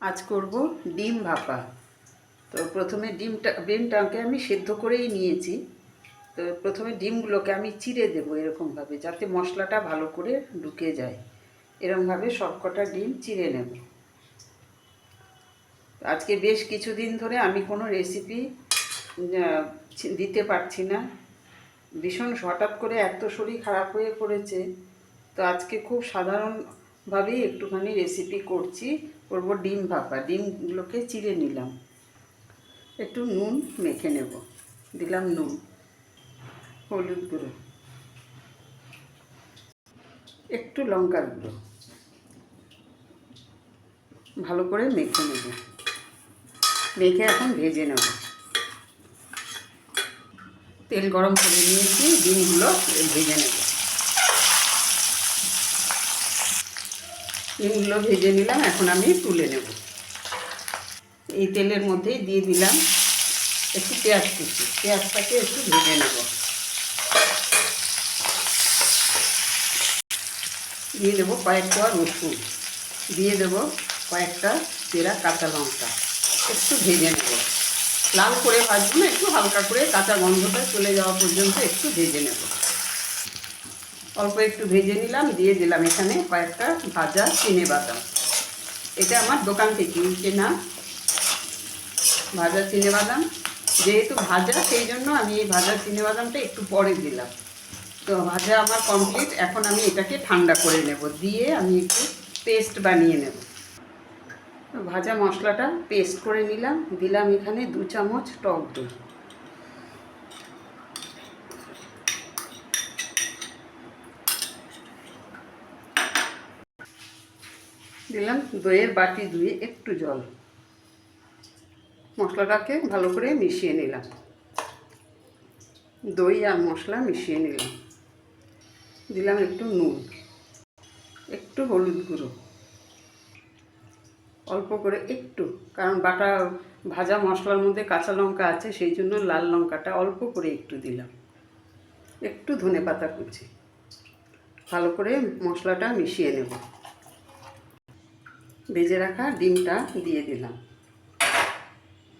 আজ করব ডিম ভাপা। তো প্রথমে ডিমটাকে আমি সেদ্ধ করেই নিয়েছি। তো প্রথমে ডিমগুলোকে আমি চিড়ে দেবো এরকমভাবে, যাতে মশলাটা ভালো করে ঢুকে যায়। এরকমভাবে সবকটা ডিম চিড়ে নেব। আজকে বেশ কিছুদিন ধরে আমি কোনো রেসিপি দিতে পারছি না। ভীষণ হঠাৎ করে এত শরীর খারাপ হয়ে পড়েছে। তো আজকে খুব সাধারণভাবেই একটুখানি রেসিপি করব ডিম ভাপা। ডিমগুলোকে চিড়ে নিলাম, একটু নুন মেখে নেব। দিলাম নুন, হলুদ গুঁড়ো, একটু লঙ্কার গুঁড়ো, ভালো করে মেখে নেব। মেখে এখন ভেজে নেব। তেল গরম করে নিয়েছি, ডিমগুলো ভেজে নেব। ডিমগুলো ভেজে নিলাম, এখন আমি তুলে নেব। এই তেলের মধ্যেই দিয়ে দিলাম একটু পেঁয়াজ কুচি। পেঁয়াজটাকে একটু ভেজে নেব। দিয়ে দেবো কয়েকটা রসুন, দিয়ে দেবো কয়েকটা চেরা কাঁচা লঙ্কা। একটু ভেজে নেব, লাল করে ভাজবো না, একটু হালকা করে কাঁচা গন্ধটা চলে যাওয়া পর্যন্ত একটু ভেজে নেব। অল্প একটু ভেজে নিলাম, দিয়ে দিলাম এখানে কয়েকটা ভাজা চিনেবাদাম। এটা আমার দোকান থেকে কেনা ভাজা চিনেবাদাম। যেহেতু ভাজা, সেই জন্য আমি এই ভাজা চিনেবাদামটা একটু পরে দিলাম। তো ভাজা আমার কমপ্লিট। এখন আমি এটাকে ঠান্ডা করে নেব, দিয়ে আমি একটু পেস্ট বানিয়ে নেব। ভাজা মশলাটা পেস্ট করে নিলাম, দিলাম এখানে 2 চামচ টক দই। দিলাম দইয়ের বাটি ধুয়ে একটু জল। মশলাটাকে ভালো করে মিশিয়ে নিলাম। দই আর মশলা মিশিয়ে নিলাম। দিলাম একটু নুন, একটু হলুদ গুঁড়ো, অল্প করে একটু, কারণ বাটা ভাজা মশলার মধ্যে কাঁচা লঙ্কা আছে, সেই জন্য লাল লঙ্কাটা অল্প করে একটু দিলাম। একটু ধনেপাতা কুচি। ভালো করে মশলাটা মিশিয়ে নেব। ভেজে রাখা ডিমটা দিয়ে দিলাম।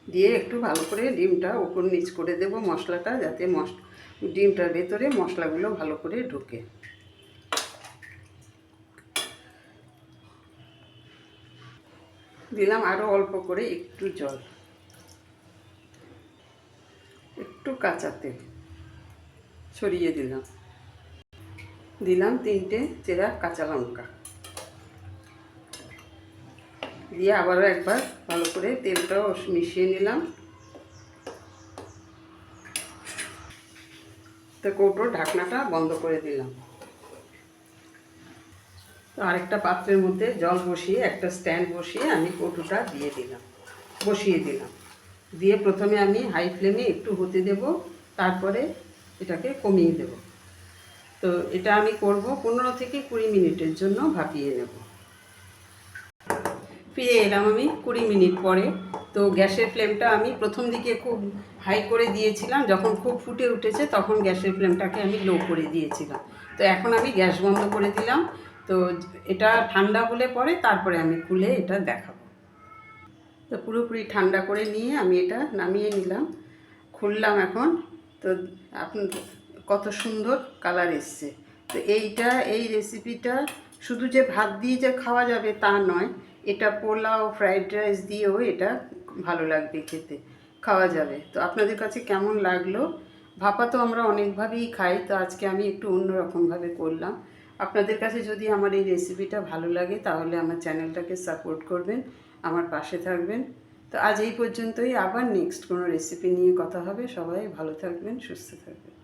দিয়ে একটু ভালো করে ডিমটা উপর নিচ করে দেব মশলাটা, যাতে ডিমটার ভেতরে মশলাগুলো ভালো করে ঢোকে। দিলাম আরও অল্প করে একটু জল, একটু কাঁচা তেল ছড়িয়ে দিলাম। দিলাম 3টে চেরা কাঁচা লঙ্কা, দিয়ে আবারও একবার ভালো করে তেলটাও মিশিয়ে নিলাম। তো কৌটোর ঢাকনাটা বন্ধ করে দিলাম। তো আরেকটা পাত্রের মধ্যে জল বসিয়ে, একটা স্ট্যান্ড বসিয়ে আমি কৌটোটা বসিয়ে দিলাম। দিয়ে প্রথমে আমি হাই ফ্লেমে একটু হতে দেব, তারপরে এটাকে কমিয়ে দেব। তো এটা আমি করব 15 থেকে 20 মিনিটের জন্য ভাপিয়ে নেব। ফিরে এলাম আমি 20 মিনিট পরে। তো গ্যাসের ফ্লেমটা আমি প্রথম দিকে খুব হাই করে দিয়েছিলাম, যখন খুব ফুটে উঠেছে তখন গ্যাসের ফ্লেমটাকে আমি লো করে দিয়েছিলাম। তো এখন আমি গ্যাস বন্ধ করে দিলাম। তো এটা ঠান্ডা হলে পরে তারপরে আমি খুলে এটা দেখাবো। তো পুরোপুরি ঠান্ডা করে নিয়ে আমি এটা নামিয়ে নিলাম, খুললাম এখন। তো আপনার কত সুন্দর কালার এসছে। তো এই রেসিপিটা শুধু যে ভাত দিয়ে যে খাওয়া যাবে তা নয়, এটা পোলাও, ফ্রাইড রাইস দিয়েও এটা ভালো লাগবে খেতে, খাওয়া যাবে। তো আপনাদের কাছে কেমন লাগলো? ভাপা তো আমরা অনেকভাবেই খাই, তো আজকে আমি একটু অন্যরকমভাবে করলাম। আপনাদের কাছে যদি আমার এই রেসিপিটা ভালো লাগে, তাহলে আমার চ্যানেলটাকে সাপোর্ট করবেন, আমার পাশে থাকবেন। তো আজ এই পর্যন্তই। আবার নেক্সট কোনো রেসিপি নিয়ে কথা হবে। সবাই ভালো থাকবেন, সুস্থ থাকবেন।